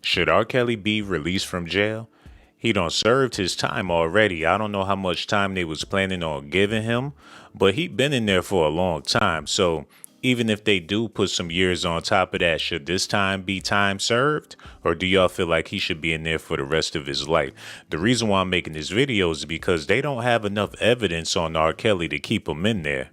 Should R. Kelly be released from jail? He done served his time already. I don't know how much time they was planning on giving him, but he been in there for a long time. So even if they do put some years on top of that, should this time be time served? Or do y'all feel like he should be in there for the rest of his life? The reason why I'm making this video is because they don't have enough evidence on R. Kelly to keep him in there.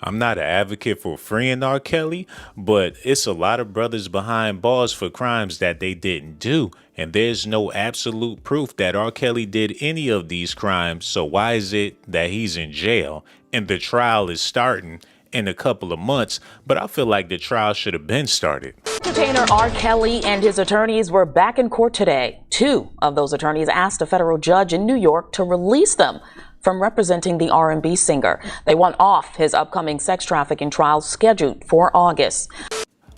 I'm not an advocate for freeing R. Kelly, but it's a lot of brothers behind bars for crimes that they didn't do. And there's no absolute proof that R. Kelly did any of these crimes. So why is it that he's in jail and the trial is starting in a couple of months? But I feel like the trial should have been started. Entertainer R. Kelly and his attorneys were back in court today. Two of those attorneys asked a federal judge in New York to release them from representing the R&B singer. They want off his upcoming sex trafficking trial scheduled for August.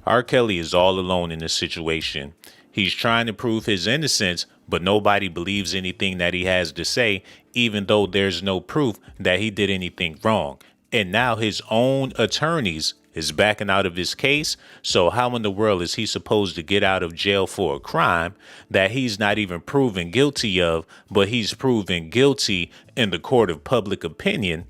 R. Kelly is all alone in this situation. He's trying to prove his innocence, but nobody believes anything that he has to say, even though there's no proof that he did anything wrong. And now his own attorneys is backing out of his case. So how in the world is he supposed to get out of jail for a crime that he's not even proven guilty of, but he's proven guilty in the court of public opinion?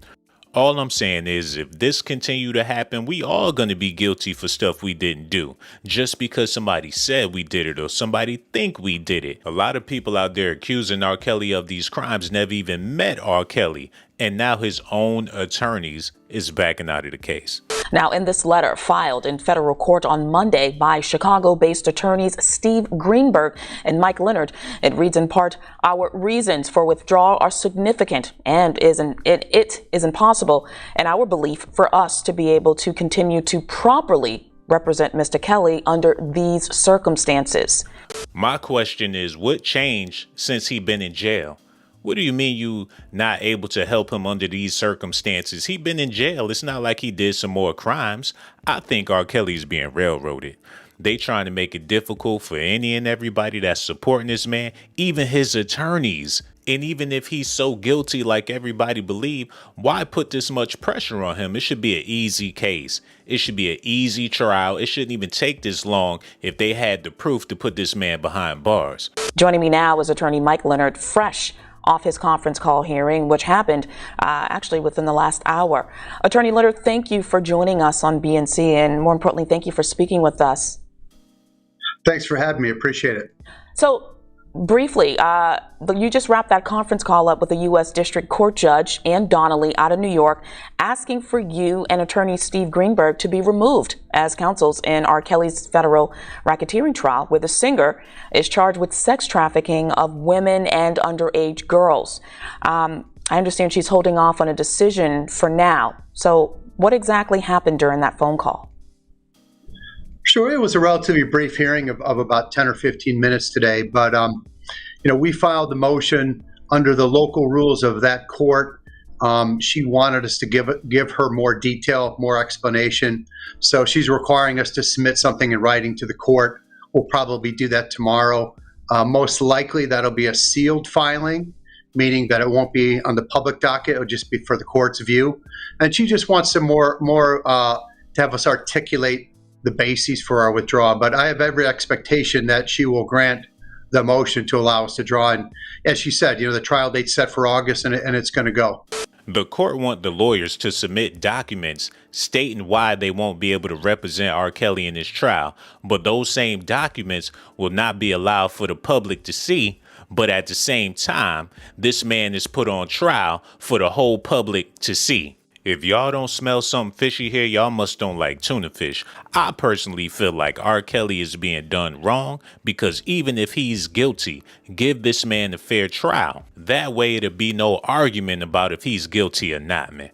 All I'm saying is if this continue to happen, we all going to be guilty for stuff we didn't do just because somebody said we did it or somebody think we did it. A lot of people out there accusing R. Kelly of these crimes never even met R. Kelly, and now his own attorneys is backing out of the case. Now, in this letter filed in federal court on Monday by Chicago-based attorneys Steve Greenberg and Mike Leonard, it reads in part, "Our reasons for withdrawal are significant and it is impossible in our belief for us to be able to continue to properly represent Mr. Kelly under these circumstances." My question is, what changed since he been in jail? What do you mean you not able to help him under these circumstances? He been in jail. It's not like he did some more crimes. I think R. Kelly's being railroaded. They trying to make it difficult for any and everybody that's supporting this man, even his attorneys. And even if he's so guilty like everybody believe, why put this much pressure on him? It should be an easy case. It should be an easy trial. It shouldn't even take this long if they had the proof to put this man behind bars. Joining me now is attorney Mike Leonard, fresh off his conference call hearing, which happened actually within the last hour. Attorney Leonard, thank you for joining us on BNC, and more importantly, thank you for speaking with us. Thanks for having me. Appreciate it. So, briefly, you just wrapped that conference call up with the U.S. District Court Judge Ann Donnelly out of New York, asking for you and attorney Steve Greenberg to be removed as counsels in R. Kelly's federal racketeering trial, where the singer is charged with sex trafficking of women and underage girls. I understand she's holding off on a decision for now. So what exactly happened during that phone call? Sure, it was a relatively brief hearing of about 10 or 15 minutes today, but we filed the motion under the local rules of that court. She wanted us to give her more detail, more explanation. So she's requiring us to submit something in writing to the court. We'll probably do that tomorrow. Most likely that'll be a sealed filing, meaning that it won't be on the public docket. It'll just be for the court's view. And she just wants some more to have us articulate the bases for our withdrawal. But I have every expectation that she will grant the motion to allow us to draw. And as she said, the trial date's set for August, and it's going to go. The court want the lawyers to submit documents stating why they won't be able to represent R. Kelly in this trial, but those same documents will not be allowed for the public to see. But at the same time, this man is put on trial for the whole public to see. If y'all don't smell something fishy here, y'all must don't like tuna fish. I personally feel like R. Kelly is being done wrong because even if he's guilty, give this man a fair trial. That way it'll be no argument about if he's guilty or not, man.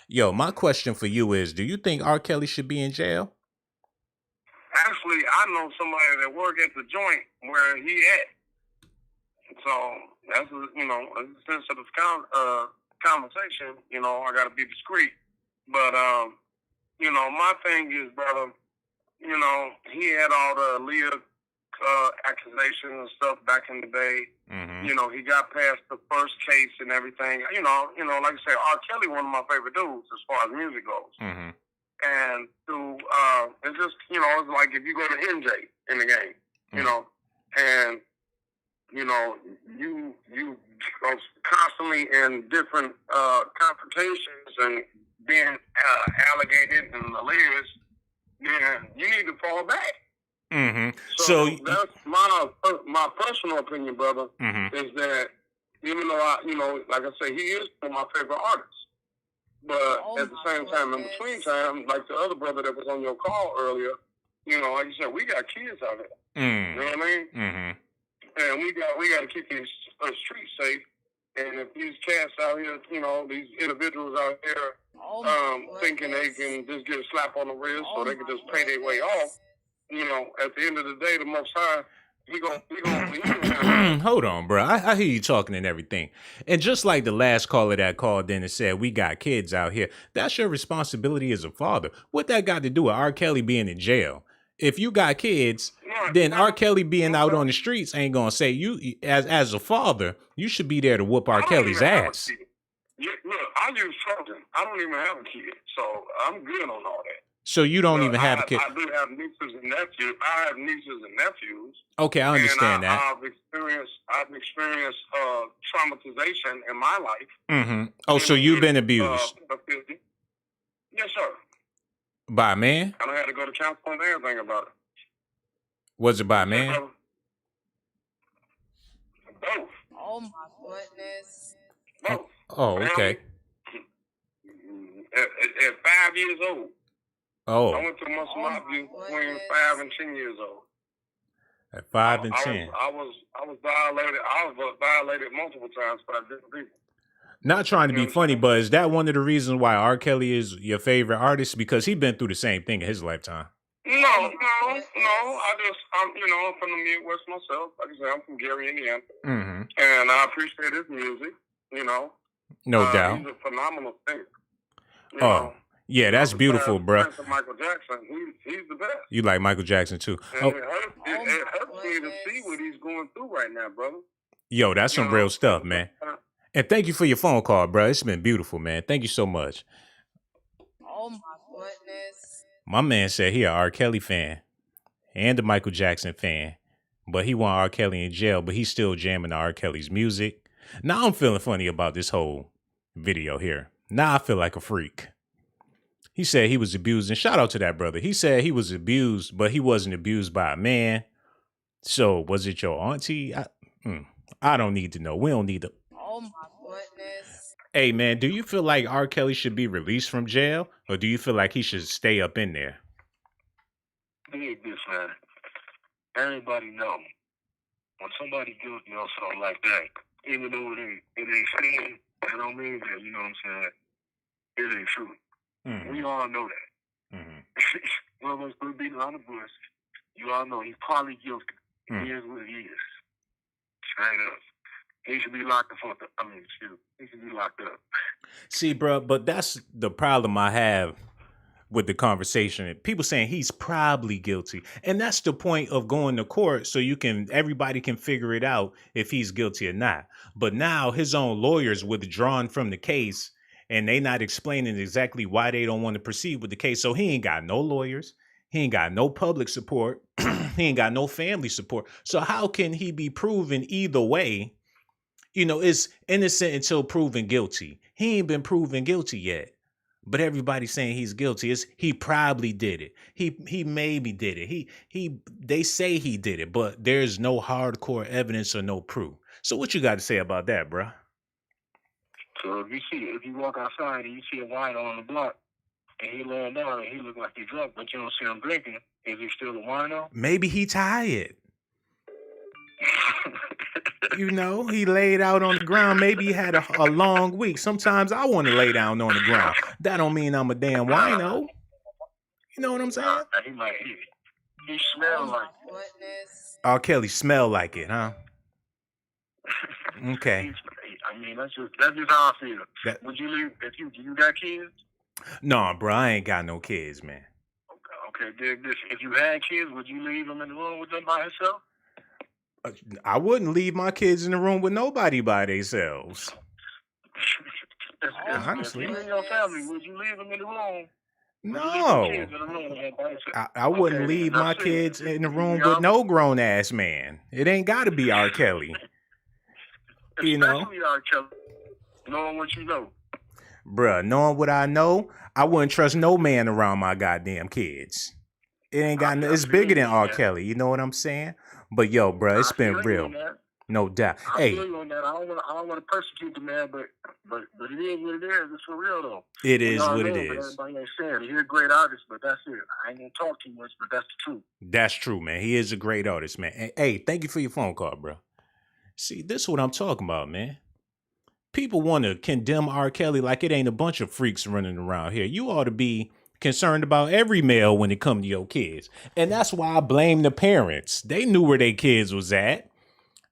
Yo, my question for you is, do you think R. Kelly should be in jail? Actually, I know somebody that work at the joint where he at. So that's a sensitive conversation. I got to be discreet. But my thing is, brother, he had all the Leah accusations and stuff back in the day. Mm-hmm. He got past the first case and everything. Like I say, R. Kelly, one of my favorite dudes as far as music goes. Mm-hmm. And to it's just, it's like if you go to NJ in the game, and, you are constantly in different confrontations and being allocated and alleged, then you need to fall back. Mm-hmm. So that's my personal opinion, brother, mm-hmm. is that even though like I say, he is one of my favorite artists, but at the same time, in between time, like the other brother that was on your call earlier, like you said, we got kids out here. Mm. You know what I mean? Mm-hmm. And we got to keep these streets safe. And if these cats out here, these individuals out here, thinking they can just get a slap on the wrist so they can just pay their way off, at the end of the day, the Most High, we gonna Hold on, bro. I hear you talking and everything. And just like the last caller that called in and said, we got kids out here, that's your responsibility as a father. What that got to do with R. Kelly being in jail? If you got kids, then R. Kelly being out on the streets ain't gonna say you as a father, you should be there to whoop R. Kelly's ass. Look, I use children. I don't even have a kid, so I'm good on all that. So you don't even have a kid. I do have nieces and nephews. I have nieces and nephews. Okay, I understand that. I've experienced traumatization in my life. Mm-hmm. Oh, so you've been abused? Yes, sir. By a man? And I had to go to counseling and everything about it. Was it by a man? Both. Oh my goodness. Both. Oh, okay. At 5 years old. Oh. I went through most of my abuse between 5 and 10 years old. At 5 and 10. I was violated. I was violated multiple times by different people. Not trying to be funny, but is that one of the reasons why R. Kelly is your favorite artist? Because he's been through the same thing in his lifetime. No. I'm from the Midwest myself. Like I said, I'm from Gary, Indiana. Mm-hmm. And I appreciate his music, No doubt. He's a phenomenal singer. Yeah, that's beautiful, bro. Michael Jackson, he's the best. You like Michael Jackson, too. And it hurts me to see what he's going through right now, brother. Yo, that's some real stuff, man. And thank you for your phone call, bro. It's been beautiful, man. Thank you so much. Oh, my goodness. My man said he a R. Kelly fan and a Michael Jackson fan, but he want R. Kelly in jail, but he's still jamming to R. Kelly's music. Now I'm feeling funny about this whole video here. Now I feel like a freak. He said he was abused, and shout out to that brother. He said he was abused, but he wasn't abused by a man. So was it your auntie? I don't need to know. We don't need to. Oh my goodness. Hey man, do you feel like R. Kelly should be released from jail, or do you feel like he should stay up in there? Dig this, man. Everybody know when somebody guilty on something like that, even though it ain't seen, I don't mean that. You know what I'm saying? It ain't true. Mm-hmm. We all know that. Mm-hmm. One of us could be on the bush. You all know he's probably guilty. Mm-hmm. He is what he is. Straight up. He should be locked up. He should be locked up. See, bro, but that's the problem I have with the conversation. People saying he's probably guilty. And that's the point of going to court so everybody can figure it out if he's guilty or not. But now his own lawyers withdrawn from the case and they not explaining exactly why they don't want to proceed with the case. So he ain't got no lawyers. He ain't got no public support. He ain't got no family support. So how can he be proven either way? It's innocent until proven guilty. He ain't been proven guilty yet. But everybody's saying he's guilty. He probably did it. He maybe did it. They say he did it, but there's no hardcore evidence or no proof. So what you got to say about that, bro? So if you walk outside and you see a wino on the block and he laying down and he look like he's drunk, but you don't see him drinking, is he still a wino? Maybe he tired. He laid out on the ground. Maybe he had a long week. Sometimes I want to lay down on the ground. That don't mean I'm a damn wino. You know what I'm saying? He smelled like it. R. Kelly smell like it, huh? Okay. I mean, that's just how I feel. Would you leave if you got kids? No, bro, I ain't got no kids, man. Okay, dig this. If you had kids, would you leave them in the room with them by himself? I wouldn't leave my kids in the room with nobody by themselves. Honestly. If you and your family, would you leave them in the room Would you leave your No. kids in the room with him by himself? I wouldn't Okay, leave then. my That's it. kids in the room You with know? no grown ass man. It ain't got to be R. Kelly. You know, Especially R. Kelly, knowing what you know. bruh, knowing what I know, I wouldn't trust no man around my goddamn kids. It ain't got no, I it's feel bigger than you on R. that. Kelly. You know what I'm saying? But yo, bruh, it's I feel been you real. on that. No doubt. I feel Hey, you on that. I don't want to persecute the man, but it is what it is. It's for real though. it We is all what know it him, but is. everybody ain't saying it. He's a great artist, but that's it. I ain't gonna talk too much, but that's the truth. That's true, man. He is a great artist, man. Hey, thank you for your phone call, bro. See, this is what I'm talking about, man. People want to condemn R. Kelly like it ain't a bunch of freaks running around here. You ought to be concerned about every male when it comes to your kids. And that's why I blame the parents. They knew where their kids was at.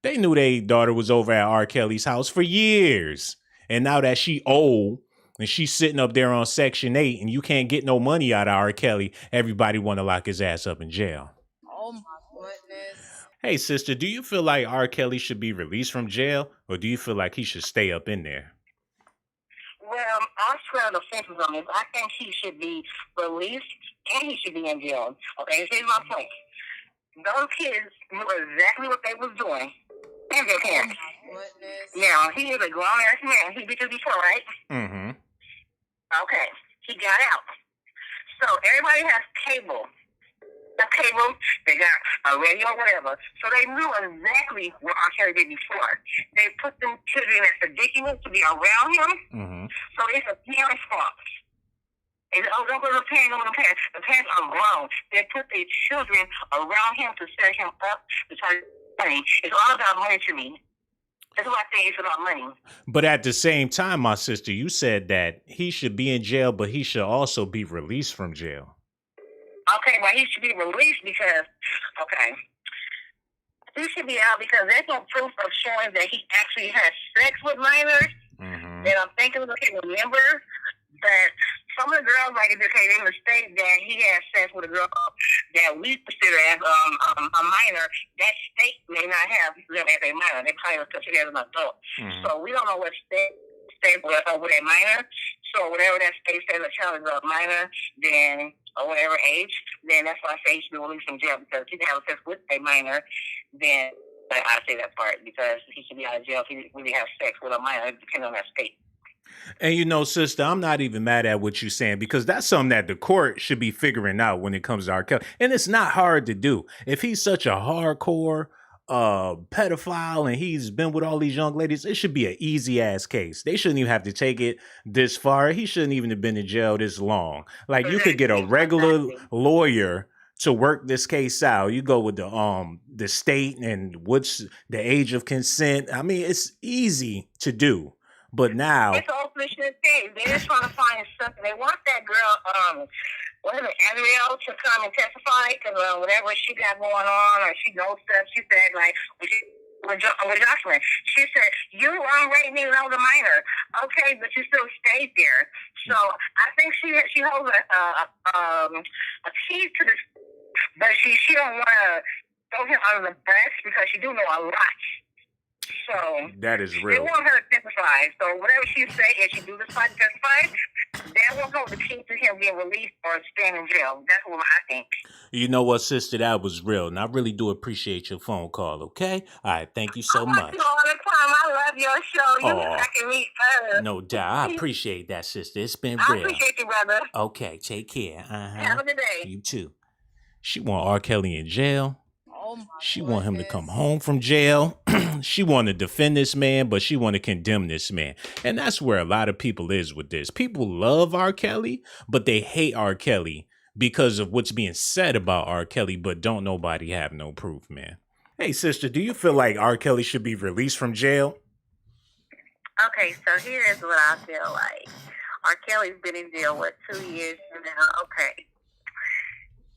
They knew their daughter was over at R. Kelly's house for years. And now that she old and she's sitting up there on Section 8 and you can't get no money out of R. Kelly, everybody want to lock his ass up in jail. Oh my goodness. Hey, sister, do you feel like R. Kelly should be released from jail or do you feel like he should stay up in there? Well, I swear the fences on this. I think he should be released and he should be in jail. Okay, here's my point. Those kids knew exactly what they was doing. And their parents. Oh my goodness. Now, he is a grown-ass man. He did this before, right? Mm-hmm. Okay. He got out. So, everybody has cable. The cable, they got a radio or whatever. So, they knew exactly what R. Kelly did before. They put them children as ridiculous to be around him. Mm-hmm. So, it's a parent's fault. And don't go to the parents, go to the parents. The parents are grown. They put their children around him to set him up to try to money. It's all about money to me. That's what I think. It's about money. But at the same time, my sister, you said that he should be in jail, but he should also be released from jail. Okay, well, he should be released because, okay, he should be out because there's no proof of showing that he actually has sex with minors. Mm-hmm. And I'm thinking, okay, remember that some of the girls, like, okay, they would state that he had sex with a girl that we consider as a minor. That state may not have them as a minor. They probably would consider as an adult. Mm-hmm. So we don't know what state with a minor. So whatever that state says a child is a minor, then or whatever age, then that's why I say he should be released from jail because if he have sex with a minor, then I say that part because he should be out of jail if he really has sex with a minor, depending on that state. And you know, sister, I'm not even mad at what you're saying because that's something that the court should be figuring out when it comes to R. Kelly. And it's not hard to do. If he's such a hardcore pedophile and he's been with all these young ladies, it should be an easy ass case. They shouldn't even have to take it this far. He shouldn't even have been in jail this long. Like you could get a regular lawyer to work this case out. You go with the state and what's the age of consent. I mean, it's easy to do. But now it's all fish in the case. They're just trying to find something. They want that girl, what is it, Adriel, to come and testify because whatever she got going on or she knows stuff. She said like with Jocelyn, she said you already knew I was a minor. Okay, but you still stayed there. So I think she holds a key to this, but she don't want to throw him under the bus because she do know a lot. So that is they real. want her to testify. So whatever she say, if she do decide to testify, that will hold the key to him being released or staying in jail. That's what I think. You know what, sister? That was real. And I really do appreciate your phone call, okay? All right, thank you so I much. you all the time. I love your show. You cracking me up. No doubt. I appreciate that, sister. It's been I real. appreciate you, brother. Okay, take care. Have a good day. You too. She want R. Kelly in jail. Oh my She want him to come home from jail. She want to defend this man, but she want to condemn this man. And that's where a lot of people is with this. People love R. Kelly, but they hate R. Kelly because of what's being said about R. Kelly, but don't nobody have no proof, man. Hey, sister, do you feel like R. Kelly should be released from jail? Okay, so here's what I feel like. R. Kelly's been in jail, 2 years now? Okay.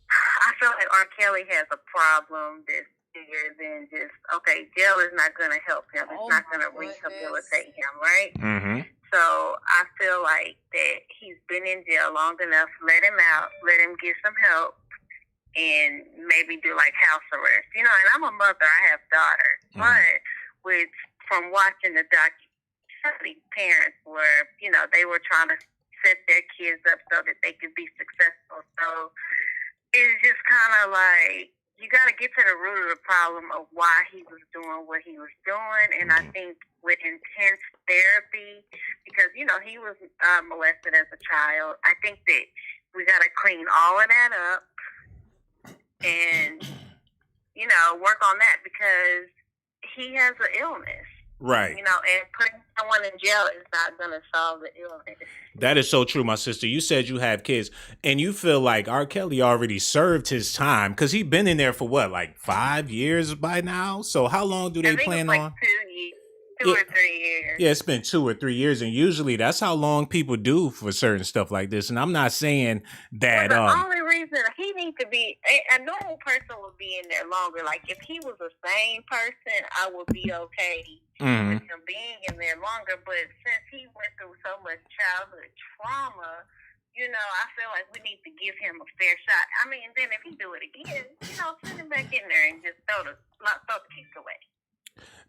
I feel like R. Kelly has a problem that's bigger than just, okay, jail is not going to help him. It's not going to rehabilitate him, right? Mm-hmm. So I feel like that he's been in jail long enough. Let him out. Let him get some help and maybe do like house arrest. You know, and I'm a mother. I have daughters. Mm-hmm. But from watching the documentary, parents were, they were trying to set their kids up so that they can be successful. So it's just kind of like you got to get to the root of the problem of why he was doing what he was doing. And I think with intense therapy, because, you know, he was molested as a child, I think that we got to clean all of that up and, you know, work on that because he has an illness. Right. You know, and putting someone in jail is not going to solve the illness. That is so true, my sister. You said you have kids, and you feel like R. Kelly already served his time because he's been in there for what, like 5 years by now? So how long do they plan like on? 2 years, 2 or 3 years. Yeah, it's been 2 or 3 years, and usually that's how long people do for certain stuff like this. And I'm not saying that. Well, the only reason he needs to be a normal person would be in there longer. Like if he was a sane person, I would be okay with him being in there longer. But since he went through so much childhood trauma, you know, I feel like we need to give him a fair shot. I mean, then if he do it again, you know, send him back in there and just throw the keys away.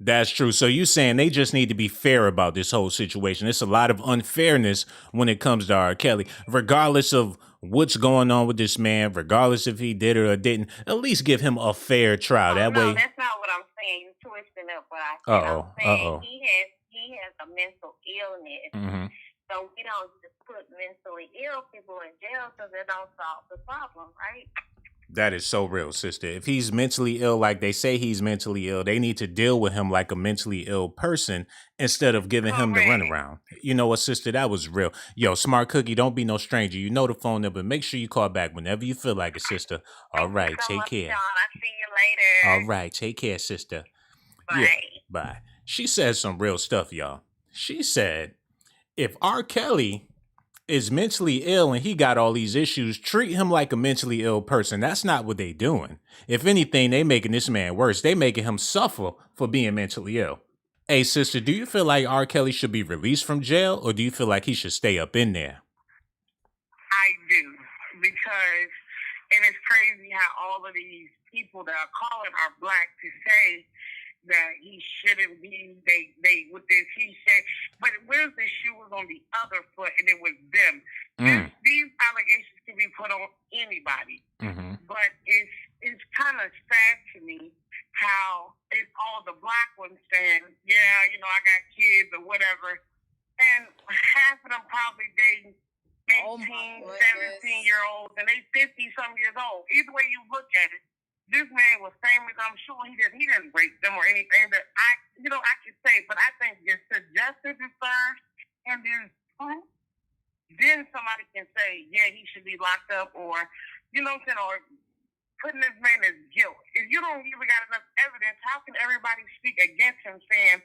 That's true. So you saying they just need to be fair about this whole situation. It's a lot of unfairness when it comes to R. Kelly, regardless of what's going on with this man, regardless if he did it or didn't. At least give him a fair trial. That way. That's not what I'm saying. You're twisting up what I said. I'm saying he has a mental illness. So we don't just put mentally ill people in jail because they don't solve the problem, right? That is so real, sister. If he's mentally ill, like they say he's mentally ill, they need to deal with him like a mentally ill person instead of giving him the runaround. You know what, sister? That was real. Yo, Smart Cookie, don't be no stranger. You know the phone number. Make sure you call back whenever you feel like it, sister. All right, take care. Sean, I'll see you later. All right, take care, sister. Bye. Yeah, bye. She said some real stuff, y'all. She said, if R. Kelly is mentally ill and he got all these issues, treat him like a mentally ill person. That's not what they doing. If anything, they making this man worse. They making him suffer for being mentally ill. Hey, sister, do you feel like R. Kelly should be released from jail or do you feel like he should stay up in there? I do, because, and it's crazy how all of these people that are calling are black to say that he shouldn't be, they with this, he said, but where's the shoe was on the other foot and it was them. These allegations can be put on anybody, but it's kind of sad to me how it's all the black ones saying, yeah, you know, I got kids or whatever, and half of them probably dating 18, 17-year-olds, and they 50-some years old. Either way you look at it, this man was famous. I'm sure he didn't rape them or anything that I could say, but I think just the justice is served and there's proof, then somebody can say, yeah, he should be locked up, or, you know what I'm saying, or putting this man as guilt. If you don't even got enough evidence, how can everybody speak against him saying,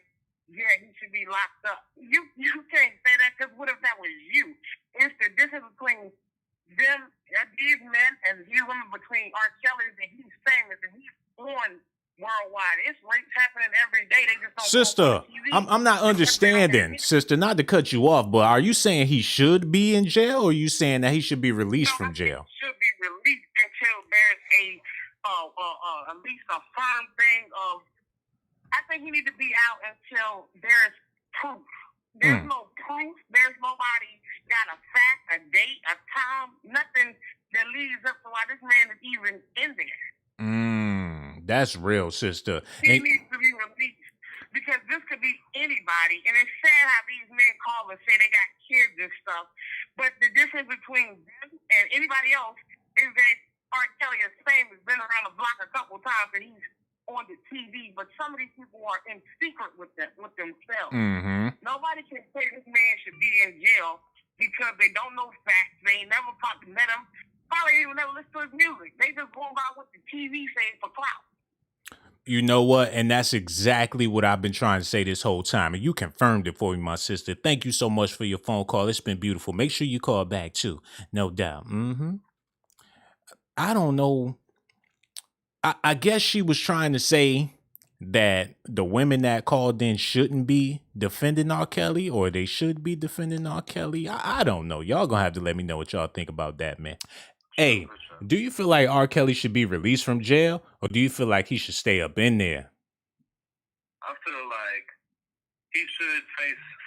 yeah, he should be locked up? You can't say that, because what if that was you? It's the difference between them, these men, and these women, between R. Kelly, and he's famous and he's on worldwide. It's rapes happening every day. They just don't. Sister, I'm not understanding, sister. Not to cut you off, but are you saying he should be in jail, or are you saying that he should be released from jail? He should be released until there's at least a firm thing of. I think he needs to be out until there's proof. There's no proof. There's nobody got a fact, a date, a time, nothing that leads up to why this man is even in there. That's real, sister. He needs to be released because this could be anybody. And it's sad how these men call and say they got kids and stuff. But the difference between them and anybody else is that R. Kelly is famous, been around the block a couple times, and he's on the TV, but some of these people are in secret with themselves. Nobody can say this man should be in jail because they don't know facts. They ain't never probably met him. Probably even never listen to his music. They just go about what the TV says for clout. You know what? And that's exactly what I've been trying to say this whole time. And you confirmed it for me, my sister. Thank you so much for your phone call. It's been beautiful. Make sure you call back too. No doubt. I don't know. I guess she was trying to say that the women that called in shouldn't be defending R. Kelly, or they should be defending R. Kelly. I don't know. Y'all gonna have to let me know what y'all think about that, man. Hey, do you feel like R. Kelly should be released from jail, or do you feel like he should stay up in there? I feel like he should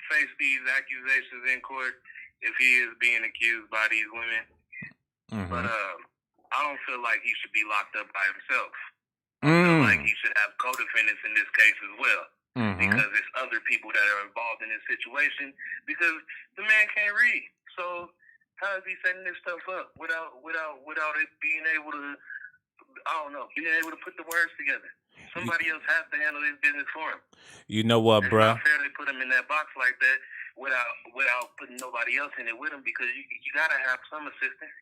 face these accusations in court. if he is being accused by these women. But I don't feel like he should be locked up by himself. I feel like he should have co-defendants in this case as well. Because there's other people that are involved in this situation. Because the man can't read. So how is he setting this stuff up without it being able to, I don't know, being able to put the words together? Somebody else has to handle this business for him. You know what, bro? It's not fair to put him in that box like that without putting nobody else in it with him, because you gotta have some assistance.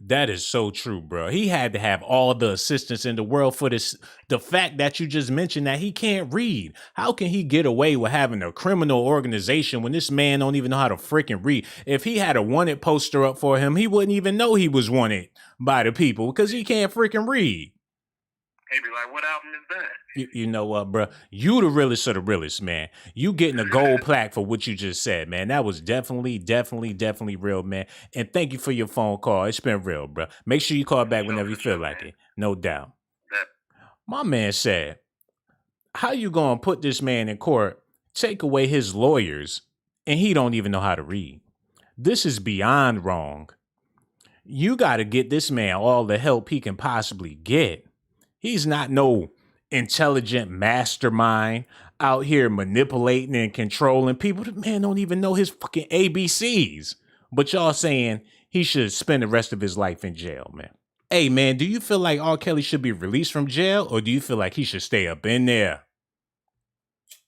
That is so true, bro. He had to have all the assistance in the world for this. The fact that you just mentioned that he can't read. How can he get away with having a criminal organization when this man don't even know how to freaking read? If he had a wanted poster up for him, he wouldn't even know he was wanted by the people because he can't freaking read. He'd be like, what album is that? You know what, bro? You the realest of the realest, man. You getting a gold plaque for what you just said, man. That was definitely real, man. And thank you for your phone call. It's been real, bro. Make sure you call back whenever you feel like it. No doubt. My man said, how you gonna put this man in court, take away his lawyers, and he don't even know how to read? This is beyond wrong. You got to get this man all the help he can possibly get. He's not no intelligent mastermind out here manipulating and controlling people. The man don't even know his fucking ABCs. But y'all saying he should spend the rest of his life in jail, man. Hey, man, do you feel like R. Kelly should be released from jail, or do you feel like he should stay up in there?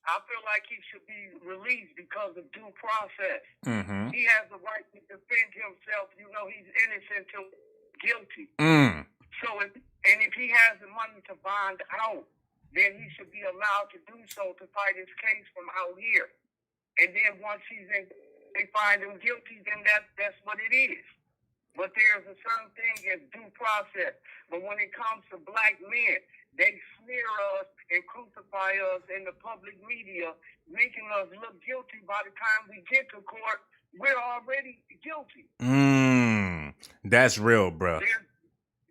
I feel like he should be released because of due process. He has the right to defend himself. You know, he's innocent till guilty. So if he has the money to bond out, then he should be allowed to do so to fight his case from out here. And then once he's in, they find him guilty, then that's what it is. But there's a certain thing as due process. But when it comes to black men, they smear us and crucify us in the public media, making us look guilty. By the time we get to court, we're already guilty. That's real, bro.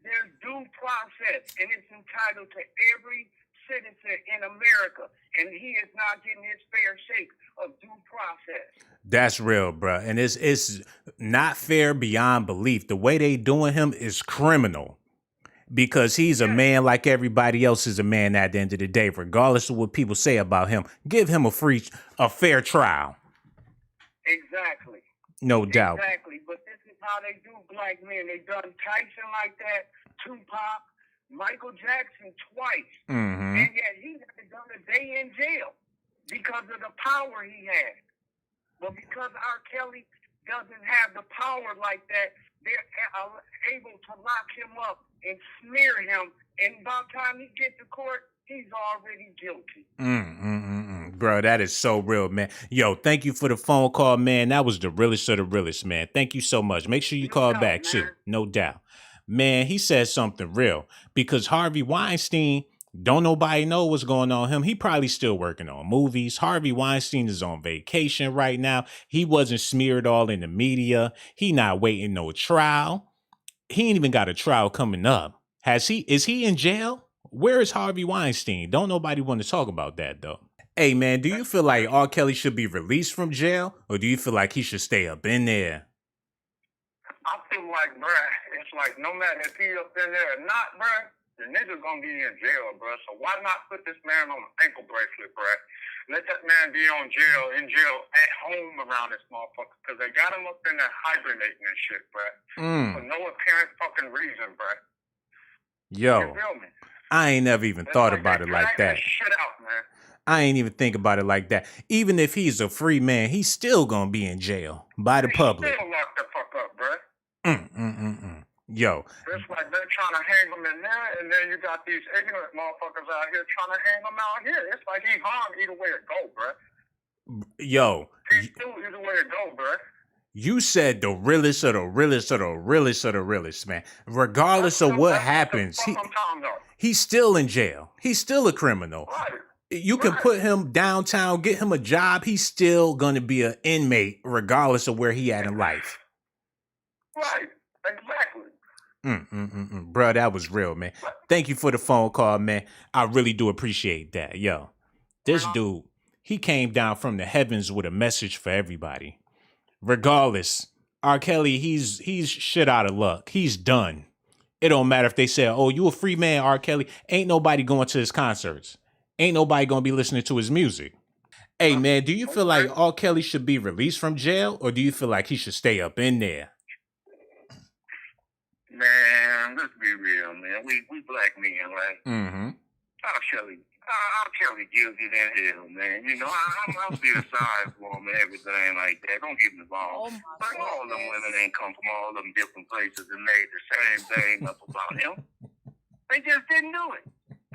There's due process, and it's entitled to every citizen in America, and he is not getting his fair shake of due process. That's real, bro. And it's not fair beyond belief. The way they doing him is criminal, because he's a man like everybody else is a man at the end of the day, regardless of what people say about him. Give him a fair trial. Exactly. No doubt. Exactly. But this is how they do black men. They done Tyson like that, Tupac, Michael Jackson twice. And yet he hasn't done a day in jail because of the power he has. But because R. Kelly doesn't have the power like that, they're able to lock him up and smear him. And by the time he gets to court, he's already guilty. Bro, that is so real, man. Yo, thank you for the phone call, man. That was the realest of the realest, man. Thank you so much. Make sure you call back, too. No doubt. Man, he said something real, because Harvey Weinstein, don't nobody know what's going on with him. He probably still working on movies. Harvey Weinstein is on vacation right now. He wasn't smeared all in the media. He not waiting no trial. He ain't even got a trial coming up. Is he in jail? Where is Harvey Weinstein? Don't nobody want to talk about that, though. Hey, man, do you feel like R. Kelly should be released from jail, or do you feel like he should stay up in there? I feel like, bruh, it's like no matter if he up in there or not, bruh, the nigga's gonna be in jail, bruh. So why not put this man on an ankle bracelet, bruh? Let that man be in jail at home around this motherfucker, because they got him up in there hibernating and shit, bruh. For no apparent fucking reason, bruh. Yo, you feel me? I ain't never even thought about it like that. Shit out, man. I ain't even think about it like that. Even if he's a free man, he's still gonna be in jail by the public. Still lock the fuck up, bruh. Yo. It's like they're trying to hang him in there, and then you got these ignorant motherfuckers out here trying to hang him out here. It's like he hung either way it go, bruh. Yo. He's still either way it go, bruh. You said the realest of the realest of the realest of the realest, man. Regardless of what happens, he's still in jail. He's still a criminal. Right. You can put him downtown, get him a job. He's still going to be an inmate regardless of where he at in life. Right. Exactly. Bro, that was real, man. Thank you for the phone call, man. I really do appreciate that. Yo, this dude, he came down from the heavens with a message for everybody. Regardless R. Kelly, he's shit out of luck. He's done. It don't matter if they say, "Oh, you a free man, R. Kelly." Ain't nobody going to his concerts. Ain't nobody gonna be listening to his music. Hey man, do you feel like R. Kelly should be released from jail, or do you feel like he should stay up in there? Man, let's be real, man. We black men, right? Mm-hmm. I'll Kelly guilty than hell, man. You know, I'll be sorry for him and everything like that. Don't get me wrong. But all them women ain't come from all them different places and made the same thing up about him. They just didn't do it.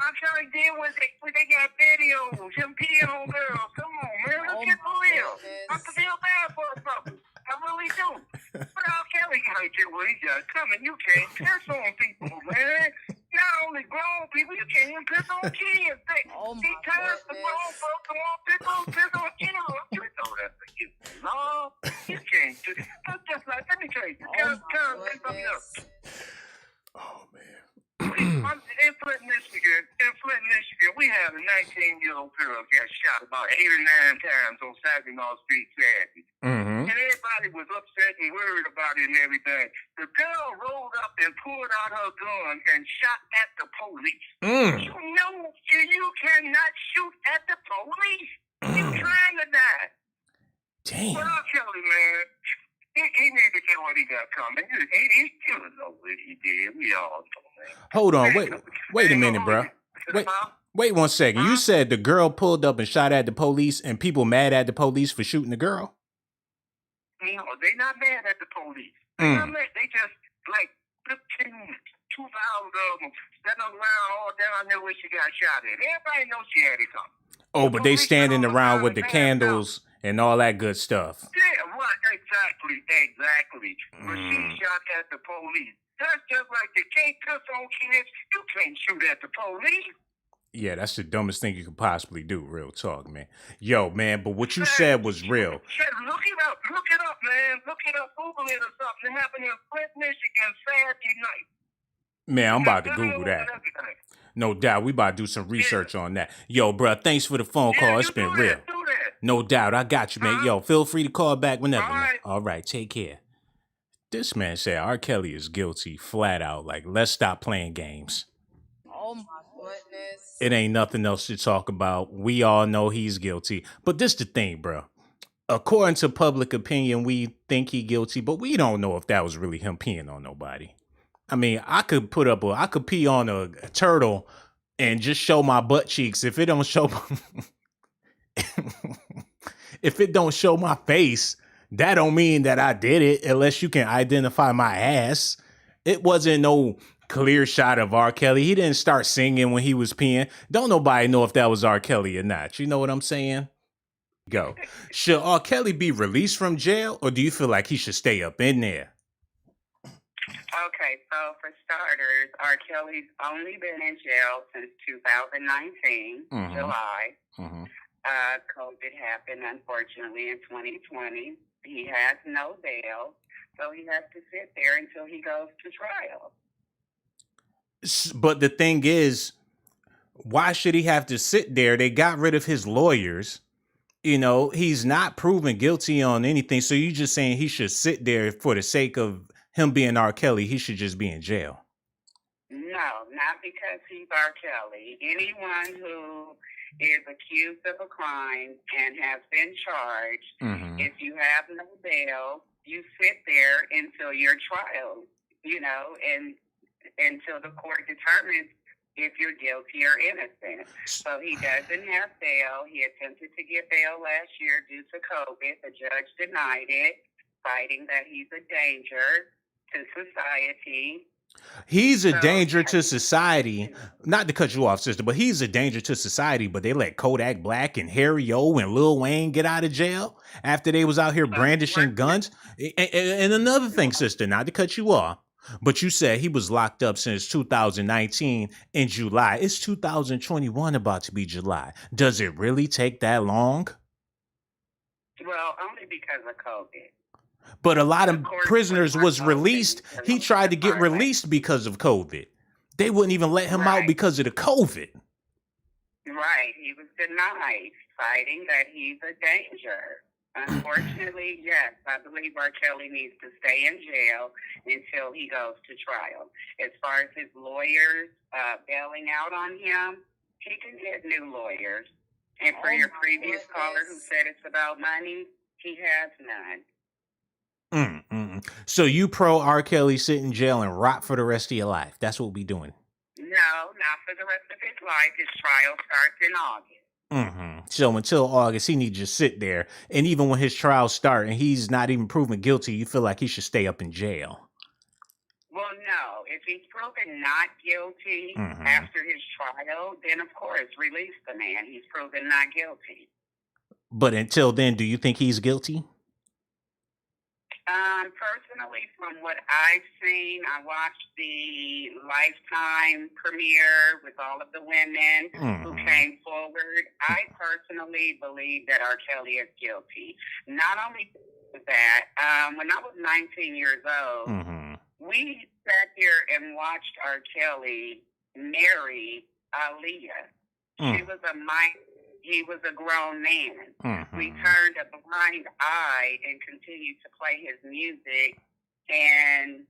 I'm Kelly did when they got videos, him peeing on girls. Come on, man. Let's get for real. I feel bad for a brother. I really do. But R. Kelly gotta get what he got coming. You can't piss on people, man. Not only grown people, you can't even piss on kids. He turns the grown folks to want piss on children. You know that for you. No, you can't do that. That's just like, let me tell you. Something else. Oh man. In Flint, Michigan, we had a 19-year-old girl get shot about 8 or 9 times on Saginaw Street Saturday. Mm-hmm. And everybody was upset and worried about it and everything. The girl rolled up and pulled out her gun and shot at the police. You know you cannot shoot at the police. You're trying to die. Damn. But I'll tell you, man, he need to get what he got coming. He don't know what he did. We all know, man. Hold on, wait a minute, bro. Wait 1 second. You said the girl pulled up and shot at the police, and people mad at the police for shooting the girl? No, they not mad at the police. They not mad. They just like 15, 2,000 of them standing around all down there where she got shot at. Everybody knows she had it coming. Oh, but they standing around with the candles and all that good stuff. Yeah, right, exactly. But she shot at the police. That's just like you can't piss on kids. You can't shoot at the police. Yeah, that's the dumbest thing you could possibly do. Real talk, man. Yo, man, but what you said was real. Look it up, man. Look it up, Google it or something. It happened in Flint, Michigan, Saturday night. Man, I'm about to Google that. No doubt. We about to do some research on that. Yo, bro, thanks for the phone call. It's been real. No doubt. I got you, man. Yo, feel free to call back whenever. All right, take care. This man said R. Kelly is guilty, flat out. Like, let's stop playing games. Oh my goodness. It ain't nothing else to talk about. We all know he's guilty. But this the thing, bro. According to public opinion, we think he guilty, but we don't know if that was really him peeing on nobody. I mean, I could pee on a turtle and just show my butt cheeks. If it don't show if it don't show my face, that don't mean that I did it unless you can identify my ass. It wasn't no clear shot of R. Kelly. He didn't start singing when he was peeing. Don't nobody know if that was R. Kelly or not. You know what I'm saying? Go. Should R. Kelly be released from jail, or do you feel like he should stay up in there? Okay, so for starters, R. Kelly's only been in jail since 2019, July. COVID happened, unfortunately, in 2020. He has no bail, so he has to sit there until he goes to trial. But the thing is, why should he have to sit there? They got rid of his lawyers. You know, he's not proven guilty on anything. So you're just saying he should sit there for the sake of him being R. Kelly. He should just be in jail. No, not because he's R. Kelly. Anyone who is accused of a crime and has been charged, if you have no bail, you sit there until your trial, you know, and until the court determines if you're guilty or innocent. So he doesn't have bail. He attempted to get bail last year due to COVID. The judge denied it, citing that he's a danger to society. He's a danger to society. Not to cut you off, sister, but he's a danger to society. But they let Kodak Black and Harry O and Lil Wayne get out of jail after they was out here brandishing guns. And another thing, sister, not to cut you off, but you said he was locked up since 2019 in July. It's 2021 about to be July. Does it really take that long? Well, only because of COVID. But a lot of prisoners was released. He tried to get released because of COVID. They wouldn't even let him out because of the COVID. Right. He was denied, citing that he's a danger. Unfortunately, yes, I believe R. Kelly needs to stay in jail until he goes to trial. As far as his lawyers bailing out on him, he can get new lawyers. And for your previous caller who said it's about money, he has none. So you pro R. Kelly sit in jail and rot for the rest of your life? That's what we doing? No, not for the rest of his life. His trial starts in August. So until August, he needs to just sit there. And even when his trials start and he's not even proven guilty, you feel like he should stay up in jail? Well, no. If he's proven not guilty after his trial, then of course, release the man. He's proven not guilty. But until then, do you think he's guilty? Personally, from what I've seen, I watched the Lifetime premiere with all of the women who came forward. I personally believe that R. Kelly is guilty. Not only that, when I was 19 years old, we sat here and watched R. Kelly marry Aaliyah. She was a minor. He was a grown man. We turned a blind eye and continued to play his music and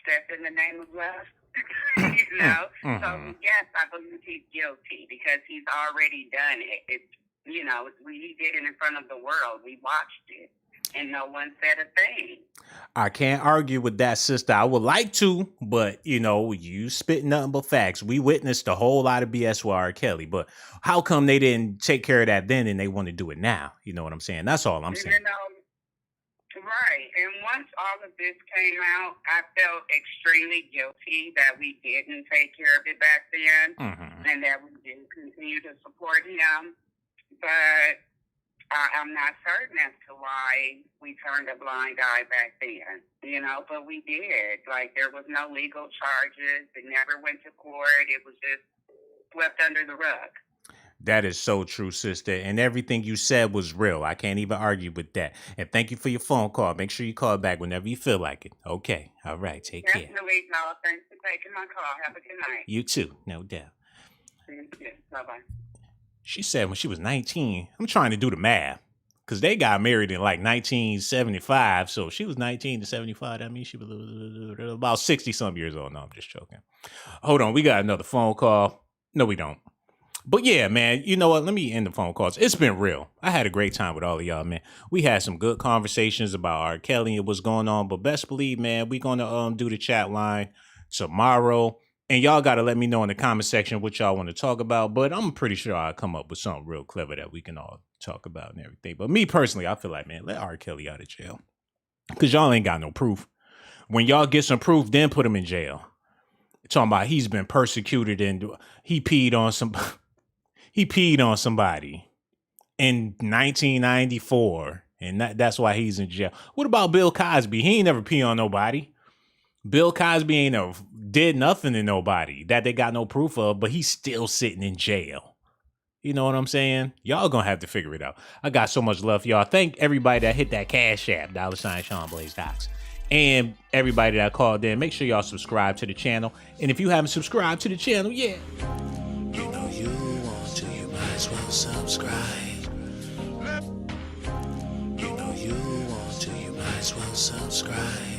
stepped in the name of love. You know? So, yes, I believe he's guilty because he's already done it. It's, you know, he did it in front of the world. We watched it. And no one said a thing. I can't argue with that, sister. I would like to, but, you know, you spit nothing but facts. We witnessed a whole lot of BS with R. Kelly, but how come they didn't take care of that then and they want to do it now? You know what I'm saying? That's all I'm saying. You know, right. And once all of this came out, I felt extremely guilty that we didn't take care of it back then and that we didn't continue to support him. But I'm not certain as to why we turned a blind eye back then, you know, but we did. Like, there was no legal charges. It never went to court. It was just swept under the rug. That is so true, sister. And everything you said was real. I can't even argue with that. And thank you for your phone call. Make sure you call back whenever you feel like it. Okay. All right. Take care. Definitely, no. Thanks for taking my call. Have a good night. You too. No doubt. Thank you. Bye-bye. She said when she was 19, I'm trying to do the math, because they got married in like 1975. So she was 19 to 75. That means she was about 60-some years old. No, I'm just joking. Hold on. We got another phone call. No, we don't. But yeah, man, you know what? Let me end the phone calls. It's been real. I had a great time with all of y'all, man. We had some good conversations about R. Kelly and what's going on. But best believe, man, we're going to do the chat line tomorrow. And y'all got to let me know in the comment section what y'all want to talk about. But I'm pretty sure I'll come up with something real clever that we can all talk about and everything. But me personally, I feel like, man, let R. Kelly out of jail. Because y'all ain't got no proof. When y'all get some proof, then put him in jail. Talking about he's been persecuted and he peed on somebody in 1994. And that's why he's in jail. What about Bill Cosby? He ain't never peed on nobody. Bill Cosby ain't never did nothing to nobody that they got no proof of, but he's still sitting in jail. You know what I'm saying? Y'all gonna have to figure it out. I got so much love for y'all. Thank everybody that hit that Cash App, $ Sean Blaze Docs. And everybody that called in, make sure y'all subscribe to the channel. And if you haven't subscribed to the channel yet, you know you want to, you might as well subscribe. You know you want to, you might as well subscribe.